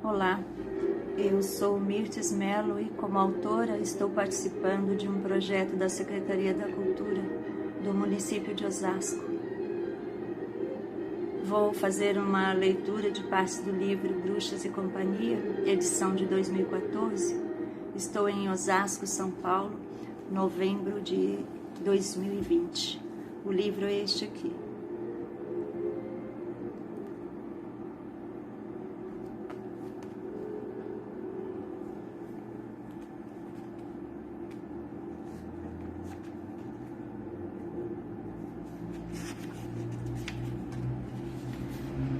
Olá, eu sou Mirtes Melo e, como autora, estou participando de um projeto da Secretaria da Cultura do município de Osasco. Vou fazer uma leitura de partes do livro Bruxas e Companhia, edição de 2014. Estou em Osasco, São Paulo, novembro de 2020. O livro é este aqui.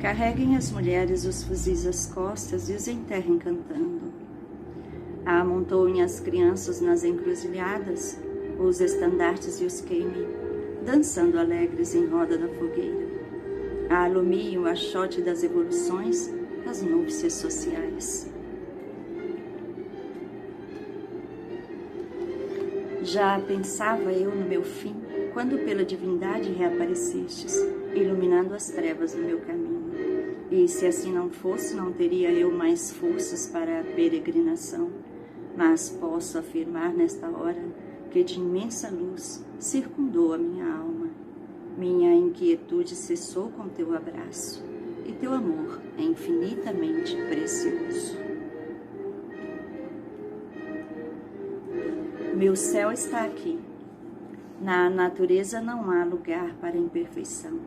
Carreguem as mulheres os fuzis às costas e os enterrem cantando. Amontoem as crianças nas encruzilhadas, os estandartes e os queimem, dançando alegres em roda da fogueira. Alumiem o achote das evoluções, das núpcias sociais. Já pensava eu no meu fim, quando pela divindade reaparecestes, iluminando as trevas do meu caminho. E se assim não fosse, não teria eu mais forças para a peregrinação. Mas posso afirmar nesta hora que de imensa luz circundou a minha alma. Minha inquietude cessou com teu abraço, e teu amor é infinitamente precioso. Meu céu está aqui. Na natureza não há lugar para a imperfeição.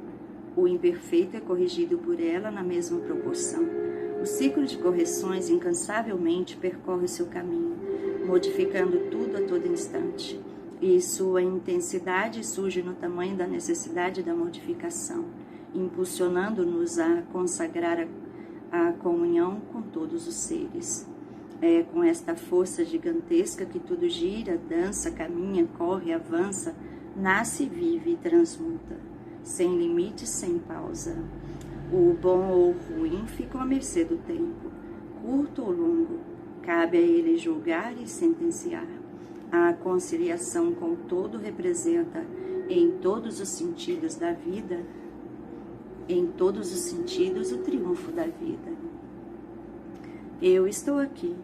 O imperfeito é corrigido por ela na mesma proporção. O ciclo de correções incansavelmente percorre o seu caminho, modificando tudo a todo instante. E sua intensidade surge no tamanho da necessidade da modificação, impulsionando-nos a consagrar a comunhão com todos os seres. É com esta força gigantesca que tudo gira, dança, caminha, corre, avança, nasce, vive e transmuta. Sem limites, sem pausa. O bom ou o ruim ficam à mercê do tempo, curto ou longo, cabe a ele julgar e sentenciar. A conciliação com o todo representa, em todos os sentidos da vida, em todos os sentidos, o triunfo da vida. Eu estou aqui,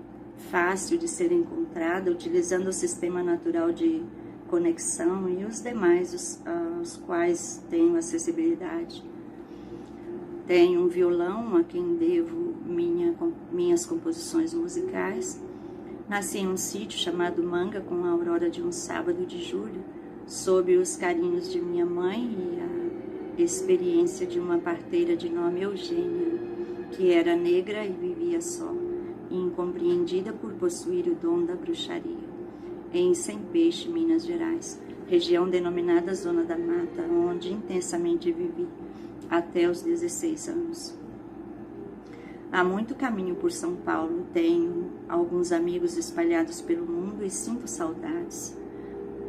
fácil de ser encontrada, utilizando o sistema natural de conexão e os demais aos quais tenho acessibilidade. Tenho um violão a quem devo minhas composições musicais. Nasci em um sítio chamado Manga com a aurora de um sábado de julho, sob os carinhos de minha mãe e a experiência de uma parteira de nome Eugênia, que era negra e vivia só, incompreendida por possuir o dom da bruxaria. Em Sempeixe, Minas Gerais, região denominada Zona da Mata, onde intensamente vivi até os 16 anos. Há muito caminho por São Paulo, tenho alguns amigos espalhados pelo mundo e sinto saudades.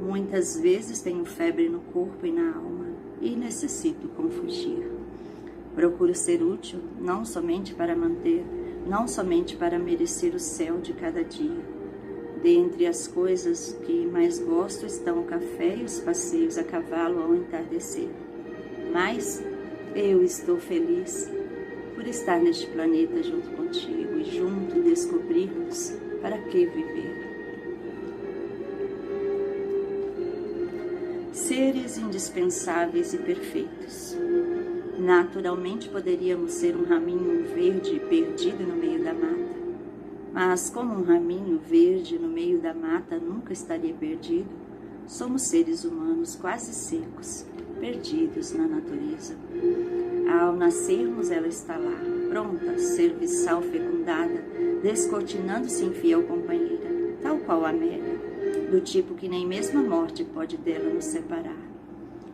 Muitas vezes tenho febre no corpo e na alma e necessito confugir. Procuro ser útil, não somente para merecer o céu de cada dia. Dentre as coisas que mais gosto estão o café e os passeios a cavalo ao entardecer. Mas eu estou feliz por estar neste planeta junto contigo e junto descobrirmos para que viver. Seres indispensáveis e perfeitos. Naturalmente poderíamos ser um raminho verde perdido no meio da mata. Mas como um raminho verde no meio da mata nunca estaria perdido, somos seres humanos quase secos, perdidos na natureza. Ao nascermos, ela está lá, pronta, serviçal fecundada, descortinando-se em fiel companheira, tal qual a Amélia, do tipo que nem mesmo a morte pode dela nos separar.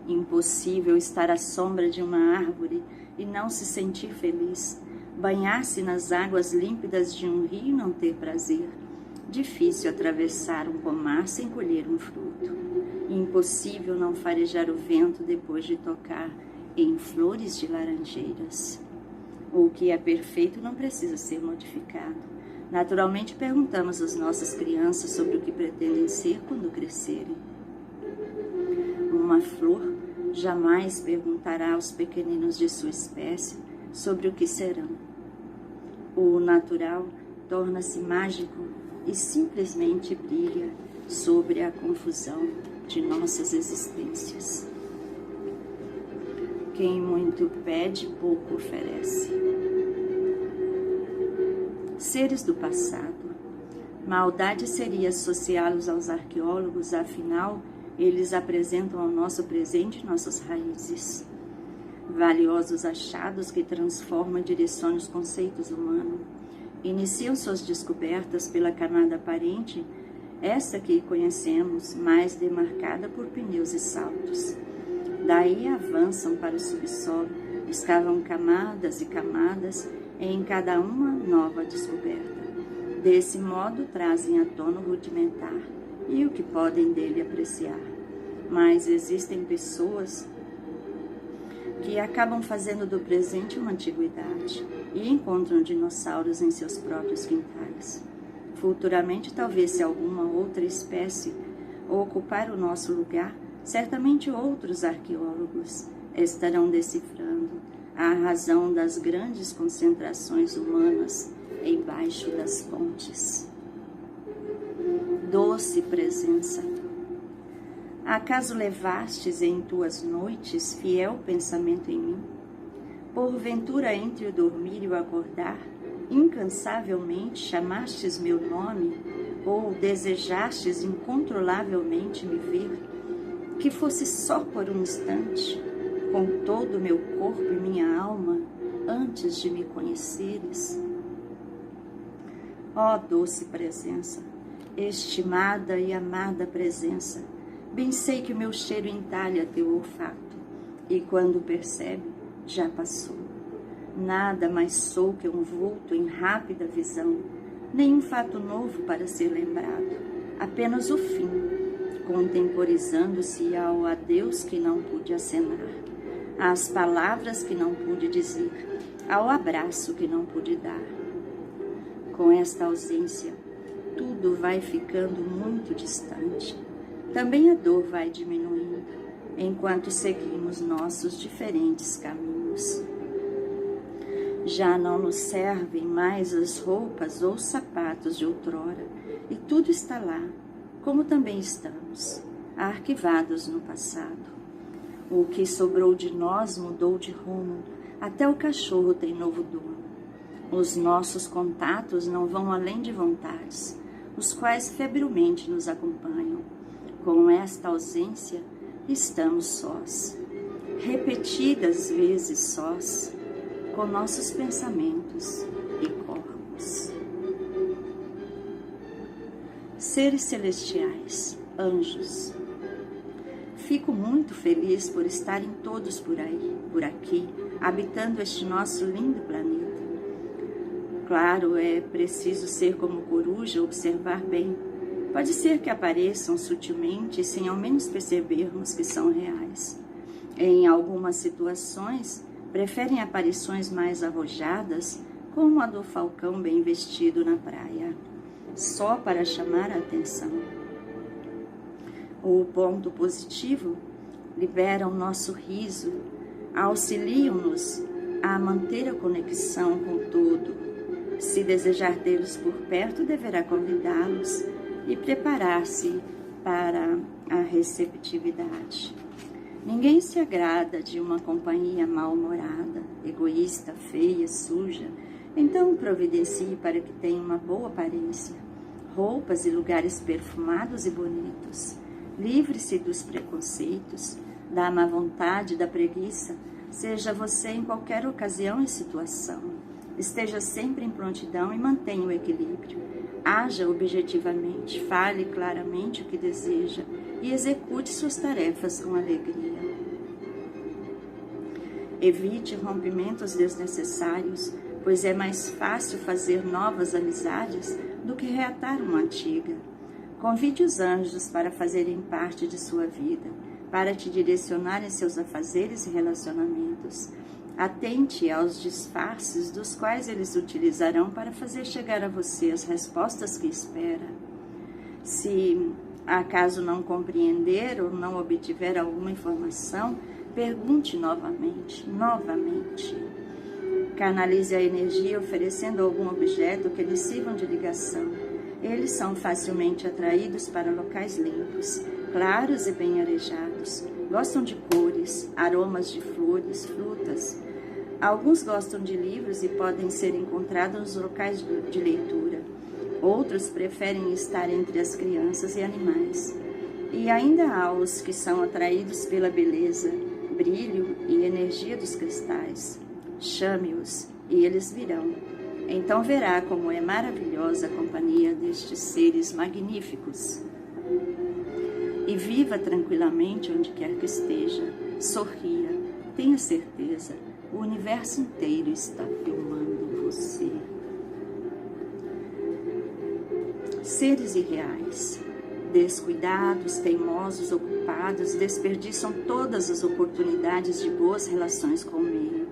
Impossível estar à sombra de uma árvore e não se sentir feliz, banhar-se nas águas límpidas de um rio e não ter prazer. Difícil atravessar um pomar sem colher um fruto. Impossível não farejar o vento depois de tocar em flores de laranjeiras. O que é perfeito não precisa ser modificado. Naturalmente perguntamos às nossas crianças sobre o que pretendem ser quando crescerem. Uma flor jamais perguntará aos pequeninos de sua espécie sobre o que serão. O natural torna-se mágico e simplesmente brilha sobre a confusão de nossas existências. Quem muito pede, pouco oferece. Seres do passado. Maldade seria associá-los aos arqueólogos, afinal, eles apresentam ao nosso presente nossas raízes. Valiosos achados que transformam e direcionam os conceitos humanos. Iniciam suas descobertas pela camada aparente, essa que conhecemos, mais demarcada por pneus e saltos. Daí avançam para o subsolo, escavam camadas e camadas, em cada uma nova descoberta. Desse modo, trazem à tona o rudimentar e o que podem dele apreciar. Mas existem pessoas que acabam fazendo do presente uma antiguidade e encontram dinossauros em seus próprios quintais. Futuramente, talvez se alguma outra espécie ocupar o nosso lugar, certamente outros arqueólogos estarão decifrando a razão das grandes concentrações humanas embaixo das pontes. Doce presença. Acaso levastes em tuas noites fiel pensamento em mim? Porventura, entre o dormir e o acordar, incansavelmente chamastes meu nome, ou desejastes incontrolavelmente me ver, que fosse só por um instante, com todo o meu corpo e minha alma, antes de me conheceres? Ó doce presença, estimada e amada presença, bem sei que o meu cheiro entalha teu olfato, e quando percebe, já passou. Nada mais sou que um vulto em rápida visão, nenhum fato novo para ser lembrado, apenas o fim, contemporizando-se ao adeus que não pude acenar, às palavras que não pude dizer, ao abraço que não pude dar. Com esta ausência, tudo vai ficando muito distante. Também a dor vai diminuindo, enquanto seguimos nossos diferentes caminhos. Já não nos servem mais as roupas ou sapatos de outrora, e tudo está lá, como também estamos, arquivados no passado. O que sobrou de nós mudou de rumo, até o cachorro tem novo dono. Os nossos contatos não vão além de vontades, os quais febrilmente nos acompanham. Com esta ausência, estamos sós, repetidas vezes sós, com nossos pensamentos e corpos. Seres celestiais, anjos. Fico muito feliz por estarem todos por aí, por aqui, habitando este nosso lindo planeta. Claro, é preciso ser como coruja, observar bem. Pode ser que apareçam sutilmente, sem ao menos percebermos que são reais. Em algumas situações, preferem aparições mais arrojadas, como a do falcão bem vestido na praia, só para chamar a atenção. O ponto positivo, liberam nosso riso, auxiliam-nos a manter a conexão com o todo. Se desejar tê-los por perto, deverá convidá-los e preparar-se para a receptividade. Ninguém se agrada de uma companhia mal-humorada, egoísta, feia, suja. Então providencie para que tenha uma boa aparência, roupas e lugares perfumados e bonitos. Livre-se dos preconceitos, da má vontade, da preguiça. Seja você em qualquer ocasião e situação. Esteja sempre em prontidão e mantenha o equilíbrio. Haja objetivamente, fale claramente o que deseja e execute suas tarefas com alegria. Evite rompimentos desnecessários, pois é mais fácil fazer novas amizades do que reatar uma antiga. Convide os anjos para fazerem parte de sua vida, para te direcionar em seus afazeres e relacionamentos. Atente aos disfarces dos quais eles utilizarão para fazer chegar a você as respostas que espera. Se acaso não compreender ou não obtiver alguma informação, pergunte novamente. Canalize a energia oferecendo algum objeto que lhes sirvam de ligação. Eles são facilmente atraídos para locais limpos, claros e bem arejados. Gostam de cores, aromas de flores, frutas. Alguns gostam de livros e podem ser encontrados nos locais de leitura. Outros preferem estar entre as crianças e animais. E ainda há os que são atraídos pela beleza, brilho e energia dos cristais. Chame-os e eles virão. Então verá como é maravilhosa a companhia destes seres magníficos. E viva tranquilamente onde quer que esteja. Sorria, tenha certeza, o universo inteiro está filmando você. Seres irreais, descuidados, teimosos, ocupados, desperdiçam todas as oportunidades de boas relações com o meio.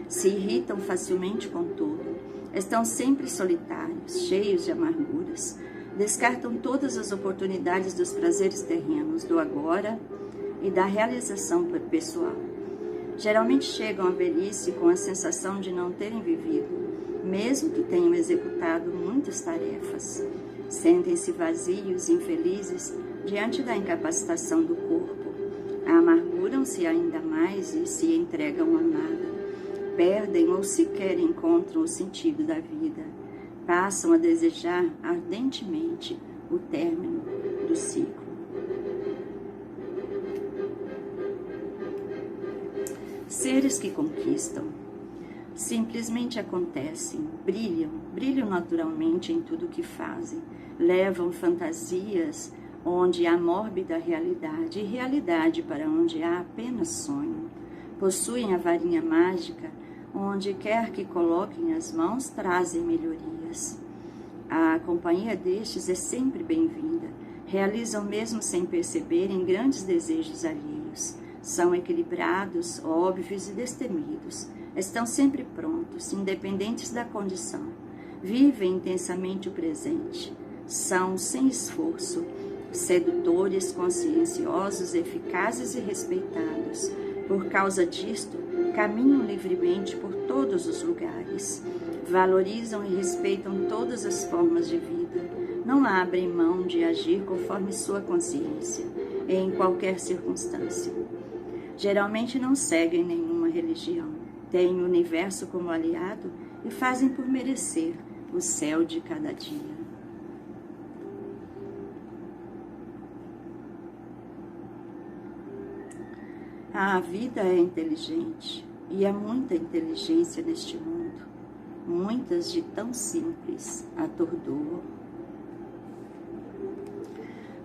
Se irritam facilmente com tudo. Estão sempre solitários, cheios de amarguras. Descartam todas as oportunidades dos prazeres terrenos, do agora e da realização pessoal. Geralmente chegam à velhice com a sensação de não terem vivido, mesmo que tenham executado muitas tarefas. Sentem-se vazios e infelizes diante da incapacitação do corpo. Amarguram-se ainda mais e se entregam a nada. Perdem ou sequer encontram o sentido da vida. Passam a desejar ardentemente o término do ciclo. Seres que conquistam. Simplesmente acontecem, brilham naturalmente em tudo o que fazem. Levam fantasias onde há mórbida realidade e realidade para onde há apenas sonho. Possuem a varinha mágica, onde quer que coloquem as mãos, trazem melhorias. A companhia destes é sempre bem-vinda. Realizam mesmo sem perceberem grandes desejos alheios. São equilibrados, óbvios e destemidos. Estão sempre prontos, independentes da condição. Vivem intensamente o presente. São, sem esforço, sedutores, conscienciosos, eficazes e respeitados. Por causa disto, caminham livremente por todos os lugares. Valorizam e respeitam todas as formas de vida. Não abrem mão de agir conforme sua consciência, em qualquer circunstância. Geralmente não seguem nenhuma religião. Têm o universo como aliado e fazem por merecer o céu de cada dia. A vida é inteligente e há muita inteligência neste mundo. Muitas de tão simples atordoam.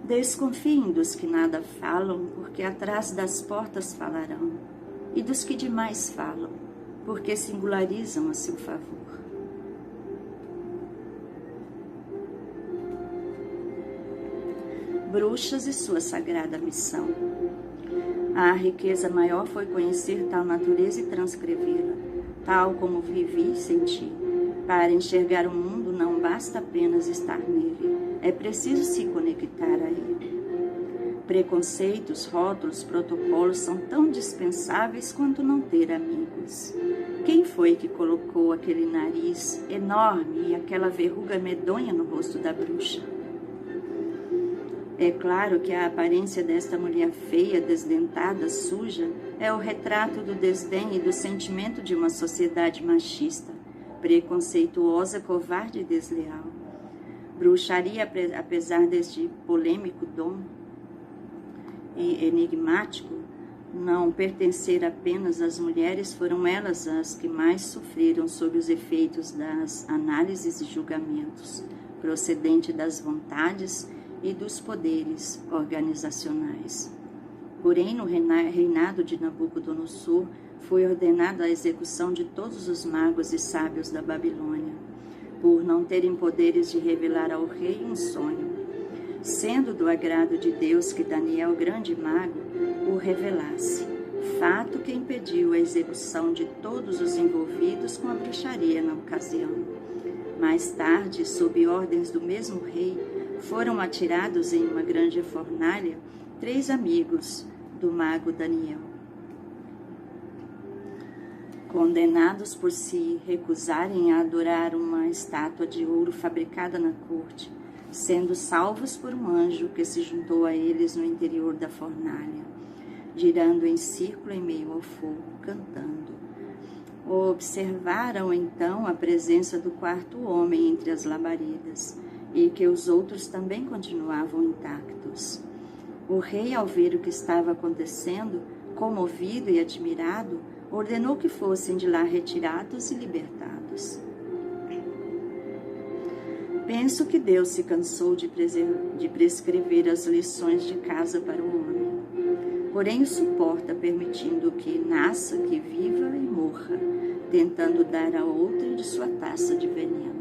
Desconfiem dos que nada falam, porque atrás das portas falarão, e dos que demais falam, porque singularizam a seu favor. Bruxas e sua sagrada missão. A riqueza maior foi conhecer tal natureza e transcrevê-la, tal como vivi e senti. Para enxergar o mundo não basta apenas estar nele, é preciso se conectar a ele. Preconceitos, rótulos, protocolos são tão dispensáveis quanto não ter amigos. Quem foi que colocou aquele nariz enorme e aquela verruga medonha no rosto da bruxa? É claro que a aparência desta mulher feia, desdentada, suja, é o retrato do desdém e do sentimento de uma sociedade machista, preconceituosa, covarde e desleal. Bruxaria, apesar deste polêmico dom e enigmático, não pertencer apenas às mulheres, foram elas as que mais sofreram sob os efeitos das análises e julgamentos, procedente das vontades e dos poderes organizacionais. Porém, no reinado de Nabucodonosor, foi ordenada a execução de todos os magos e sábios da Babilônia, por não terem poderes de revelar ao rei um sonho, sendo do agrado de Deus que Daniel, grande mago, o revelasse, fato que impediu a execução de todos os envolvidos com a bruxaria na ocasião. Mais tarde, sob ordens do mesmo rei, foram atirados em uma grande fornalha 3 amigos do mago Daniel. condenados por se recusarem a adorar uma estátua de ouro fabricada na corte, sendo salvos por um anjo que se juntou a eles no interior da fornalha, girando em círculo em meio ao fogo, cantando. Observaram então a presença do quarto homem entre as labaredas, e que os outros também continuavam intactos. O rei, ao ver o que estava acontecendo, comovido e admirado, ordenou que fossem de lá retirados e libertados. Penso que Deus se cansou de prescrever as lições de casa para o homem, porém o suporta, permitindo que nasça, que viva e morra, tentando dar a outra de sua taça de veneno.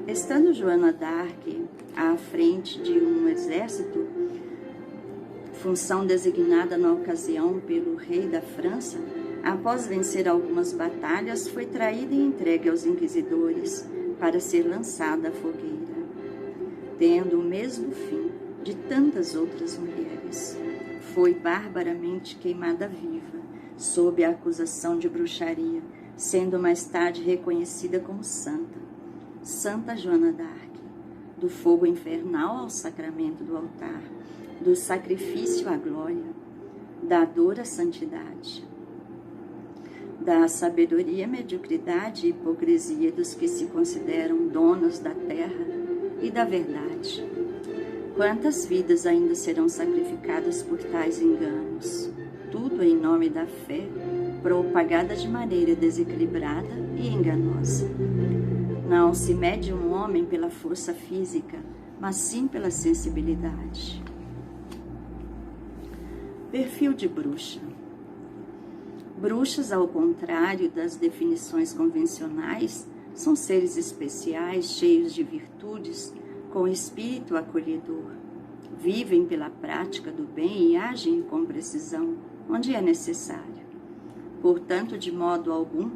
Estando Joana d'Arc à frente de um exército, função designada na ocasião pelo rei da França, após vencer algumas batalhas, foi traída e entregue aos inquisidores para ser lançada à fogueira, tendo o mesmo fim de tantas outras mulheres. Foi barbaramente queimada viva, sob a acusação de bruxaria, sendo mais tarde reconhecida como santa. Santa Joana d'Arc, do fogo infernal ao sacramento do altar, do sacrifício à glória, da dor à santidade, da sabedoria à mediocridade e hipocrisia dos que se consideram donos da terra e da verdade. Quantas vidas ainda serão sacrificadas por tais enganos? Tudo em nome da fé, propagada de maneira desequilibrada e enganosa. Não se mede um homem pela força física, mas sim pela sensibilidade. Perfil de bruxa. Bruxas, ao contrário das definições convencionais, são seres especiais, cheios de virtudes, com espírito acolhedor. Vivem pela prática do bem e agem com precisão, onde é necessário. Portanto, de modo algum,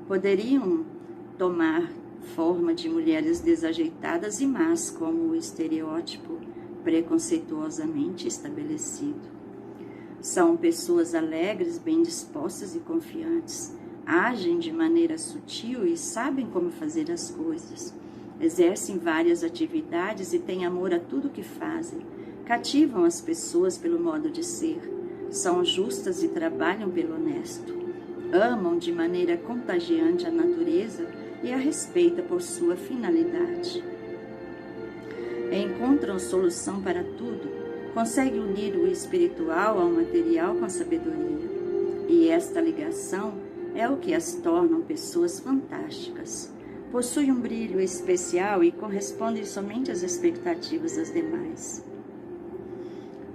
poderiam tomar forma de mulheres desajeitadas e más, como o estereótipo preconceituosamente estabelecido. São pessoas alegres, bem dispostas e confiantes. Agem de maneira sutil e sabem como fazer as coisas. Exercem várias atividades e têm amor a tudo que fazem. Cativam as pessoas pelo modo de ser. São justas e trabalham pelo honesto. Amam de maneira contagiante a natureza e a respeita por sua finalidade. Encontram solução para tudo, conseguem unir o espiritual ao material com a sabedoria. E esta ligação é o que as torna pessoas fantásticas. Possuem um brilho especial e correspondem somente às expectativas das demais.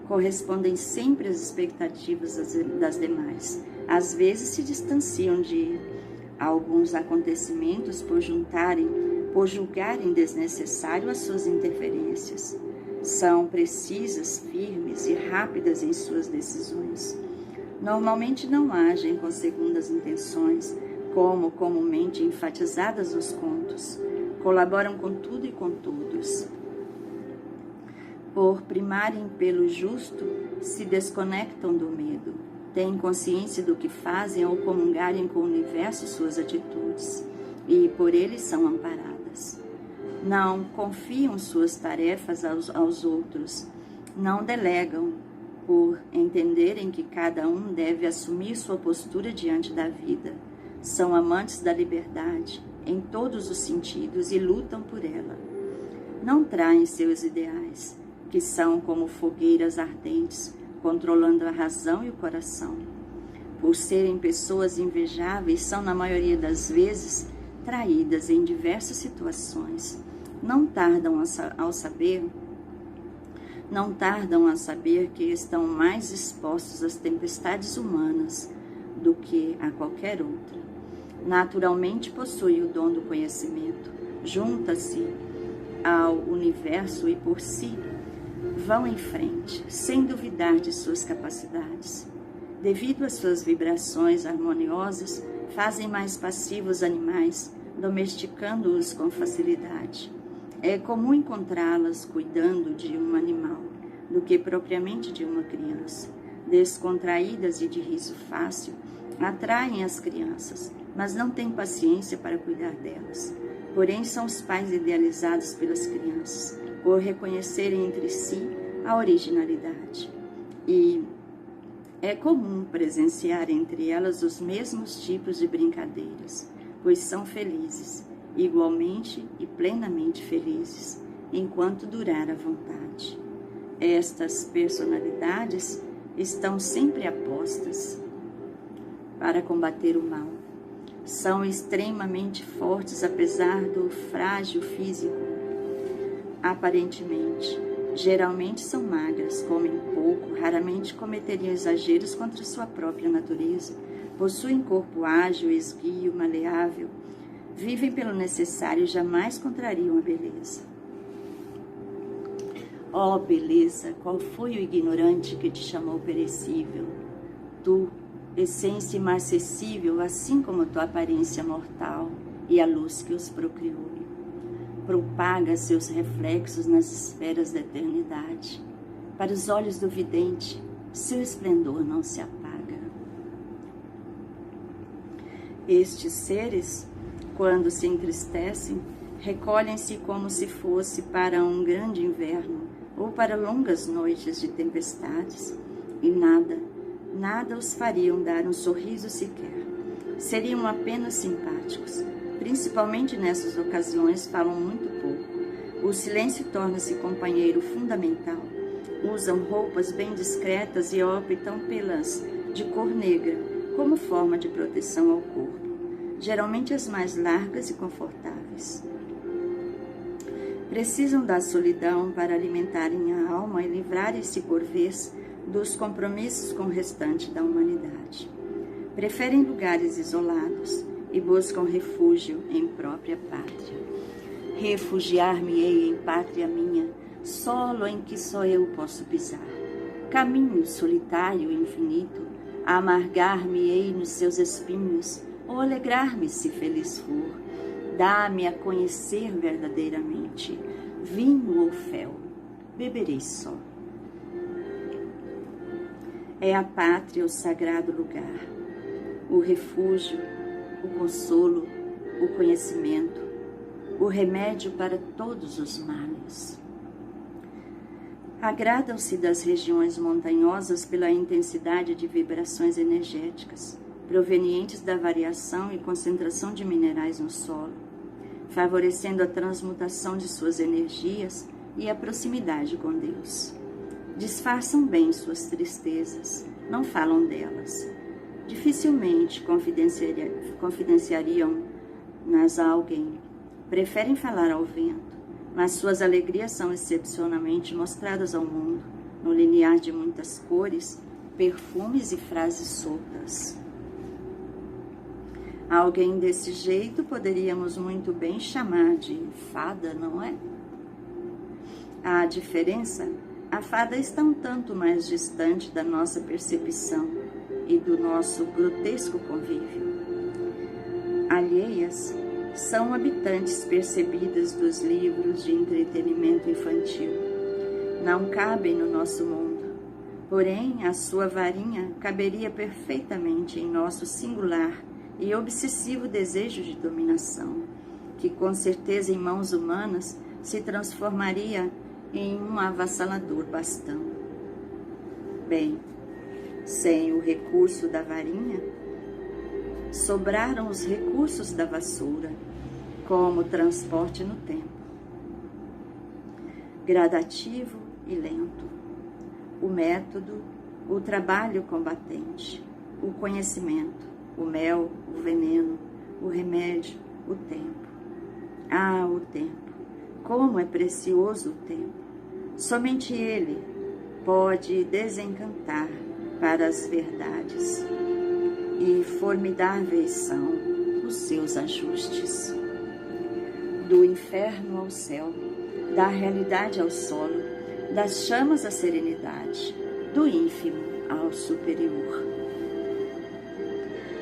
Correspondem sempre às expectativas das demais. Às vezes se distanciam de alguns acontecimentos por julgarem desnecessário as suas interferências. São precisas, firmes e rápidas em suas decisões. Normalmente não agem com segundas intenções, como comumente enfatizadas nos contos. Colaboram com tudo e com todos. Por primarem pelo justo, se desconectam do medo. Têm consciência do que fazem ao comungarem com o universo suas atitudes, e por ele são amparadas. Não confiam suas tarefas aos outros, não delegam, por entenderem que cada um deve assumir sua postura diante da vida. São amantes da liberdade, em todos os sentidos, e lutam por ela. Não traem seus ideais, que são como fogueiras ardentes, controlando a razão e o coração. Por serem pessoas invejáveis, são, na maioria das vezes, traídas em diversas situações. Não tardam a saber que estão mais expostos às tempestades humanas do que a qualquer outra. Naturalmente possui o dom do conhecimento, junta-se ao universo e por si vão em frente, sem duvidar de suas capacidades. Devido às suas vibrações harmoniosas, fazem mais passivos animais, domesticando-os com facilidade. É comum encontrá-las cuidando de um animal, do que propriamente de uma criança. Descontraídas e de riso fácil, atraem as crianças, mas não têm paciência para cuidar delas. Porém, são os pais idealizados pelas crianças, por reconhecerem entre si a originalidade. E é comum presenciar entre elas os mesmos tipos de brincadeiras, pois são felizes, igualmente e plenamente felizes, enquanto durar a vontade. Estas personalidades estão sempre apostas para combater o mal. São extremamente fortes, apesar do frágil físico. Aparentemente, geralmente são magras, comem pouco, raramente cometeriam exageros contra sua própria natureza, possuem corpo ágil, esguio, maleável, vivem pelo necessário e jamais contrariam a beleza. Ó beleza, qual foi o ignorante que te chamou perecível? Tu, essência imarcessível, assim como tua aparência mortal e a luz que os procriou, propaga seus reflexos nas esferas da eternidade. Para os olhos do vidente, seu esplendor não se apaga. Estes seres, quando se entristecem, recolhem-se como se fosse para um grande inverno ou para longas noites de tempestades, e nada os fariam dar um sorriso sequer. Seriam apenas simpáticos. Principalmente nessas ocasiões, falam muito pouco. O silêncio torna-se companheiro fundamental. Usam roupas bem discretas e optam pelas de cor negra como forma de proteção ao corpo, geralmente as mais largas e confortáveis. Precisam da solidão para alimentarem a alma e livrarem-se por vez dos compromissos com o restante da humanidade. Preferem lugares isolados e buscam refúgio em própria pátria. Refugiar-me-ei em pátria minha, solo em que só eu posso pisar. Caminho solitário e infinito, amargar-me-ei nos seus espinhos, ou alegrar-me se feliz for. Dá-me a conhecer verdadeiramente, vinho ou fel, beberei só. É a pátria o sagrado lugar, o refúgio, o consolo, o conhecimento, o remédio para todos os males. Agradam-se das regiões montanhosas pela intensidade de vibrações energéticas, provenientes da variação e concentração de minerais no solo, favorecendo a transmutação de suas energias e a proximidade com Deus. Disfarçam bem suas tristezas, não falam delas. Dificilmente confidenciariam-nas a alguém. Preferem falar ao vento, mas suas alegrias são excepcionalmente mostradas ao mundo, no linear de muitas cores, perfumes e frases soltas. Alguém desse jeito poderíamos muito bem chamar de fada, não é? A diferença? A fada está um tanto mais distante da nossa percepção e do nosso grotesco convívio. Alheias são habitantes percebidas dos livros de entretenimento infantil. Não cabem no nosso mundo, porém a sua varinha caberia perfeitamente em nosso singular e obsessivo desejo de dominação, que com certeza em mãos humanas se transformaria em um avassalador bastão. Bem, sem o recurso da varinha, sobraram os recursos da vassoura, como transporte no tempo. Gradativo e lento. O método, o trabalho combatente, o conhecimento, o mel, o veneno, o remédio, o tempo. Ah, o tempo! Como é precioso o tempo! Somente ele pode desencantar para as verdades, e formidáveis são os seus ajustes. Do inferno ao céu, da realidade ao solo, das chamas à serenidade, do ínfimo ao superior.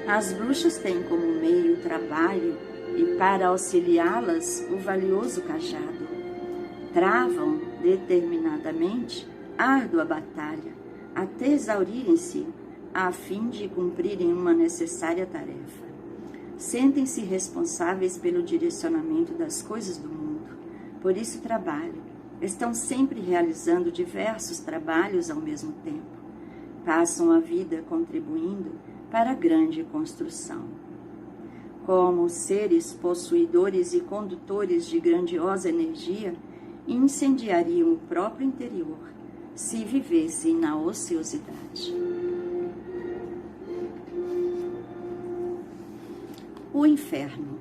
As bruxas têm como meio o trabalho e, para auxiliá-las, o valioso cajado. Travam determinadamente árdua batalha, até exaurirem-se a fim de cumprirem uma necessária tarefa. Sentem-se responsáveis pelo direcionamento das coisas do mundo, por isso trabalham. Estão sempre realizando diversos trabalhos ao mesmo tempo. Passam a vida contribuindo para a grande construção. Como seres possuidores e condutores de grandiosa energia, incendiariam o próprio interior se vivessem na ociosidade. O inferno,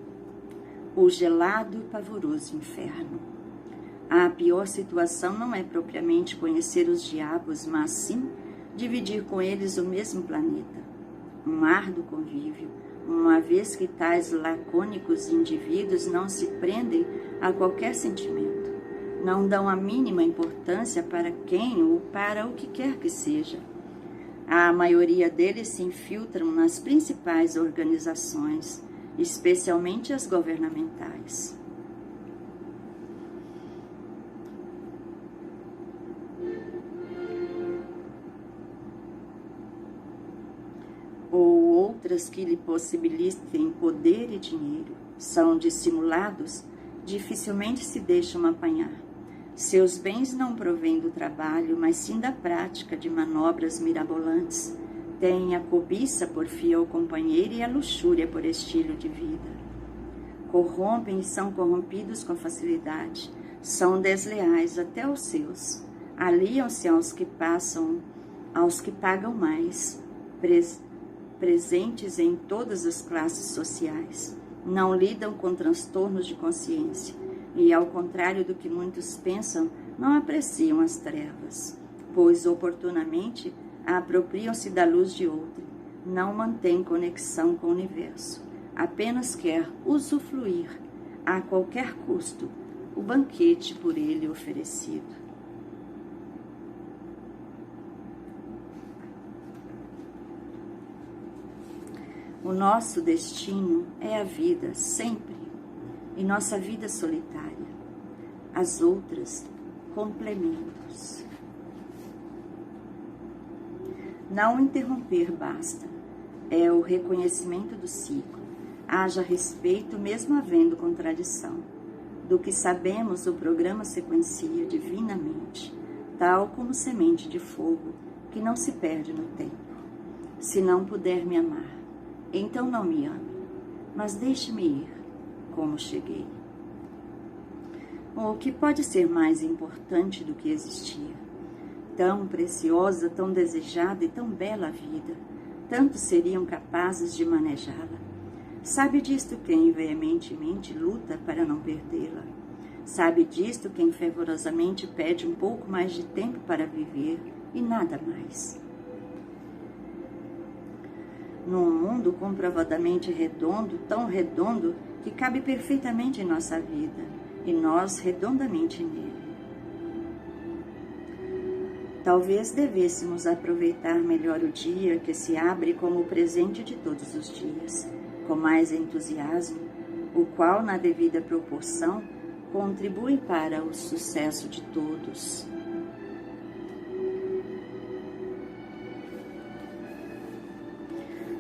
o gelado e pavoroso inferno. A pior situação não é propriamente conhecer os diabos, mas sim dividir com eles o mesmo planeta. Um árduo convívio, uma vez que tais lacônicos indivíduos não se prendem a qualquer sentimento, não dão a mínima importância para quem ou para o que quer que seja. A maioria deles se infiltram nas principais organizações, especialmente as governamentais. Ou outras que lhe possibilitem poder e dinheiro, são dissimulados, dificilmente se deixam apanhar. Seus bens não provêm do trabalho, mas sim da prática de manobras mirabolantes. Têm a cobiça por fiel companheiro e a luxúria por estilo de vida. Corrompem e são corrompidos com facilidade. São desleais até aos seus. Aliam-se aos que pagam mais, presentes em todas as classes sociais. Não lidam com transtornos de consciência e, ao contrário do que muitos pensam, não apreciam as trevas, pois oportunamente apropriam-se da luz de outrem, não mantém conexão com o universo, apenas quer usufruir, a qualquer custo, o banquete por ele oferecido. O nosso destino é a vida sempre, e nossa vida solitária. As outras, complementos. Não interromper basta. É o reconhecimento do ciclo. Haja respeito mesmo havendo contradição. Do que sabemos, o programa sequencia divinamente, tal como semente de fogo, que não se perde no tempo. Se não puder me amar, então não me ame, mas deixe-me ir, como cheguei. O que pode ser mais importante do que existir? Tão preciosa, tão desejada e tão bela a vida, tantos seriam capazes de manejá-la. Sabe disto quem veementemente luta para não perdê-la. Sabe disto quem fervorosamente pede um pouco mais de tempo para viver e nada mais. Num mundo comprovadamente redondo, tão redondo que cabe perfeitamente em nossa vida, e nós redondamente nele. Talvez devêssemos aproveitar melhor o dia que se abre como o presente de todos os dias, com mais entusiasmo, o qual, na devida proporção, contribui para o sucesso de todos.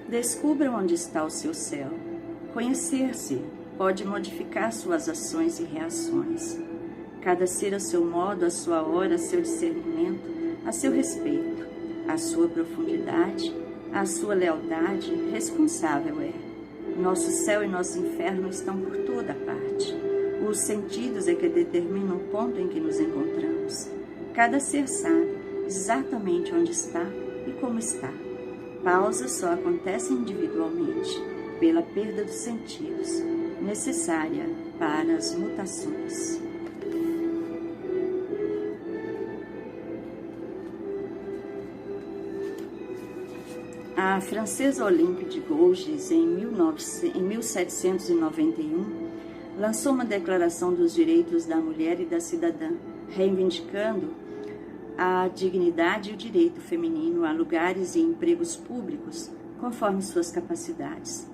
Descubra onde está o seu céu. Conhecer-se pode modificar suas ações e reações. Cada ser a seu modo, a sua hora, a seu discernimento, a seu respeito, a sua profundidade, a sua lealdade, responsável é. Nosso céu e nosso inferno estão por toda parte. Os sentidos é que determinam o ponto em que nos encontramos. Cada ser sabe exatamente onde está e como está. Pausas só acontecem individualmente, pela perda dos sentidos, necessária para as mutações. A francesa Olympe de Gouges, em 1791, lançou uma declaração dos direitos da mulher e da cidadã, reivindicando a dignidade e o direito feminino a lugares e empregos públicos, conforme suas capacidades.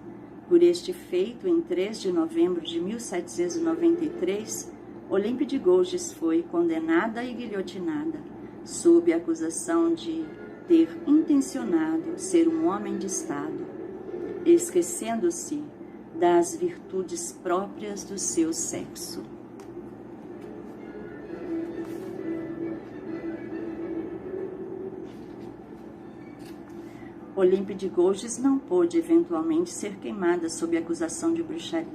Por este feito, em 3 de novembro de 1793, Olympe de Gouges foi condenada e guilhotinada, sob a acusação de ter intencionado ser um homem de Estado, esquecendo-se das virtudes próprias do seu sexo. Olímpia de Gouges não pôde eventualmente ser queimada sob acusação de bruxaria.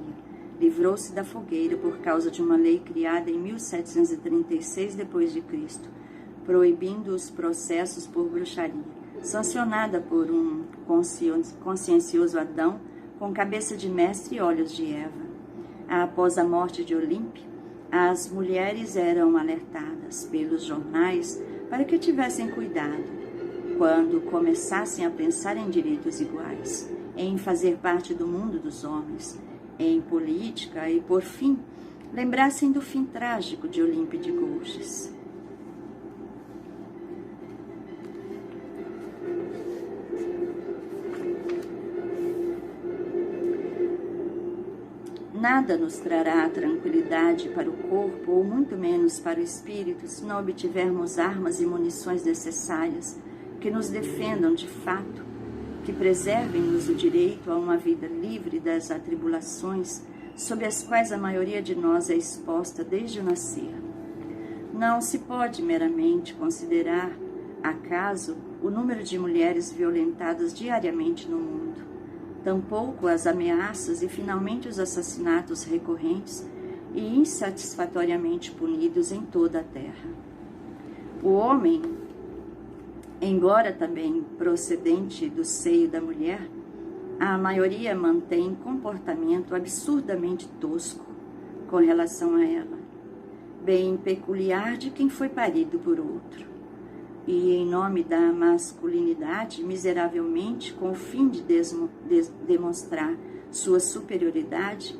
Livrou-se da fogueira por causa de uma lei criada em 1736 d.C., proibindo os processos por bruxaria, sancionada por um consciencioso Adão com cabeça de mestre e olhos de Eva. Após a morte de Olímpia, as mulheres eram alertadas pelos jornais para que tivessem cuidado quando começassem a pensar em direitos iguais, em fazer parte do mundo dos homens, em política e, por fim, lembrassem do fim trágico de Olímpia de Gouges. Nada nos trará tranquilidade para o corpo, ou muito menos para o espírito, se não obtivermos armas e munições necessárias que nos defendam de fato, que preservem-nos o direito a uma vida livre das atribulações sob as quais a maioria de nós é exposta desde o nascer. Não se pode meramente considerar acaso o número de mulheres violentadas diariamente no mundo, tampouco as ameaças e finalmente os assassinatos recorrentes e insatisfatoriamente punidos em toda a terra. O homem, embora também procedente do seio da mulher, a maioria mantém comportamento absurdamente tosco com relação a ela, bem peculiar de quem foi parido por outro. E em nome da masculinidade, miseravelmente, com o fim de demonstrar sua superioridade,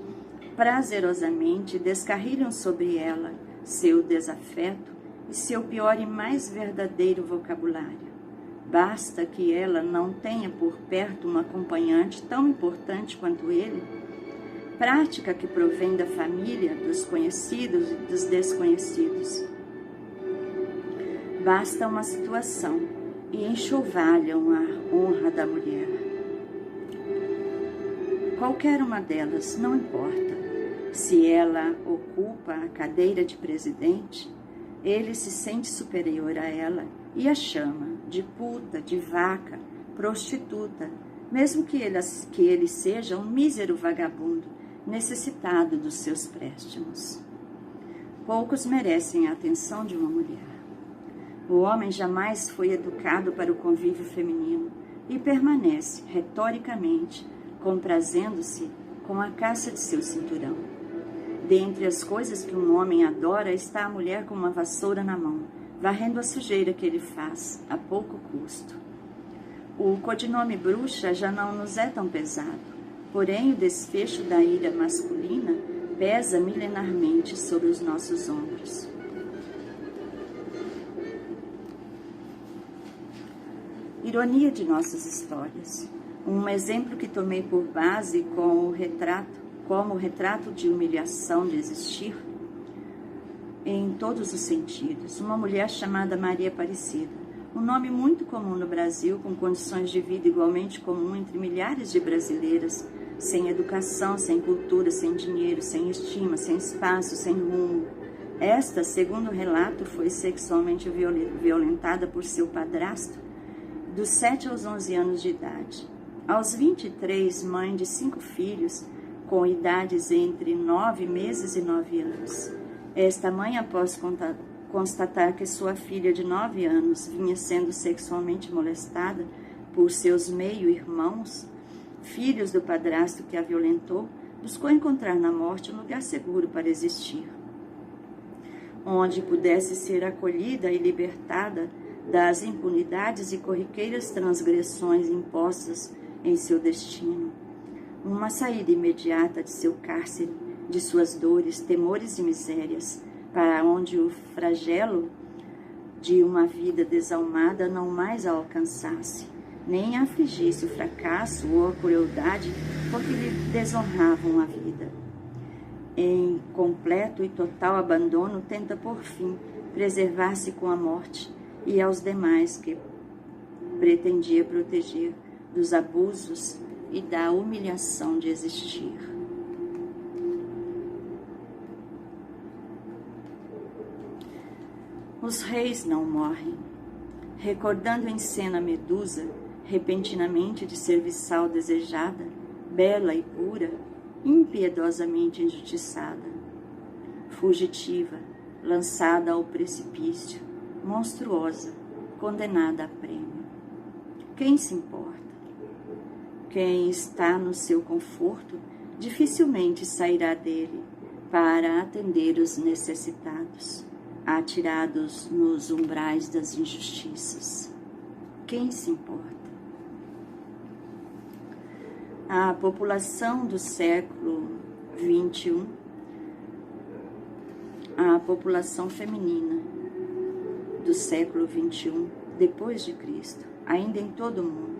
prazerosamente descarrilham sobre ela seu desafeto e seu pior e mais verdadeiro vocabulário. Basta que ela não tenha por perto uma acompanhante tão importante quanto ele, prática que provém da família, dos conhecidos e dos desconhecidos. Basta uma situação e enxovalham a honra da mulher. Qualquer uma delas, não importa. Se ela ocupa a cadeira de presidente, ele se sente superior a ela e a chama de puta, de vaca, prostituta, mesmo que ele seja um mísero vagabundo, necessitado dos seus préstimos. Poucos merecem a atenção de uma mulher. O homem jamais foi educado para o convívio feminino e permanece, retoricamente, comprazendo-se com a caça de seu cinturão. Dentre as coisas que um homem adora está a mulher com uma vassoura na mão, varrendo a sujeira que ele faz, a pouco custo. O codinome bruxa já não nos é tão pesado, porém o desfecho da ira masculina pesa milenarmente sobre os nossos ombros. Ironia de nossas histórias. Um exemplo que tomei por base como o retrato de humilhação de existir em todos os sentidos. Uma mulher chamada Maria Aparecida, um nome muito comum no Brasil, com condições de vida igualmente comum entre milhares de brasileiras, sem educação, sem cultura, sem dinheiro, sem estima, sem espaço, sem rumo. Esta, segundo o relato, foi sexualmente violentada por seu padrasto dos 7 aos 11 anos de idade. Aos 23, mãe de 5 filhos, com idades entre 9 meses e 9 anos. Esta mãe, após constatar que sua filha de 9 anos vinha sendo sexualmente molestada por seus meio-irmãos, filhos do padrasto que a violentou, buscou encontrar na morte um lugar seguro para existir, onde pudesse ser acolhida e libertada das impunidades e corriqueiras transgressões impostas em seu destino. Uma saída imediata de seu cárcere, de suas dores, temores e misérias, para onde o flagelo de uma vida desalmada não mais a alcançasse, nem a afligisse o fracasso ou a crueldade porque lhe desonravam a vida. Em completo e total abandono, tenta por fim preservar-se com a morte e aos demais que pretendia proteger dos abusos e da humilhação de existir. Os reis não morrem. Recordando em cena Medusa, repentinamente de serviçal desejada, bela e pura, impiedosamente injustiçada, fugitiva, lançada ao precipício, monstruosa, condenada a prêmio. Quem se importa? Quem está no seu conforto dificilmente sairá dele para atender os necessitados, atirados nos umbrais das injustiças. Quem se importa? A população do século XXI, a população feminina do século XXI, depois de Cristo, ainda em todo o mundo,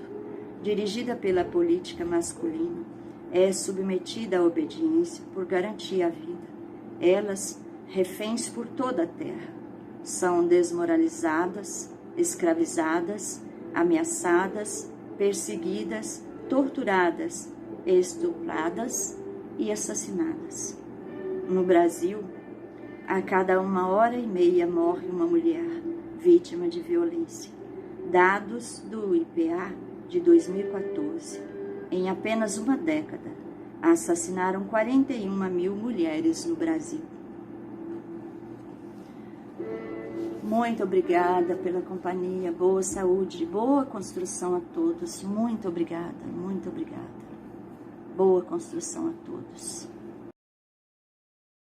dirigida pela política masculina, é submetida à obediência por garantir a vida. Elas, reféns por toda a terra, são desmoralizadas, escravizadas, ameaçadas, perseguidas, torturadas, estupradas e assassinadas. No Brasil, a cada 1h30 morre uma mulher vítima de violência. Dados do IPA de 2014. Em apenas uma década, assassinaram 41 mil mulheres no Brasil. Muito obrigada pela companhia, boa saúde, boa construção a todos. Muito obrigada, muito obrigada. Boa construção a todos.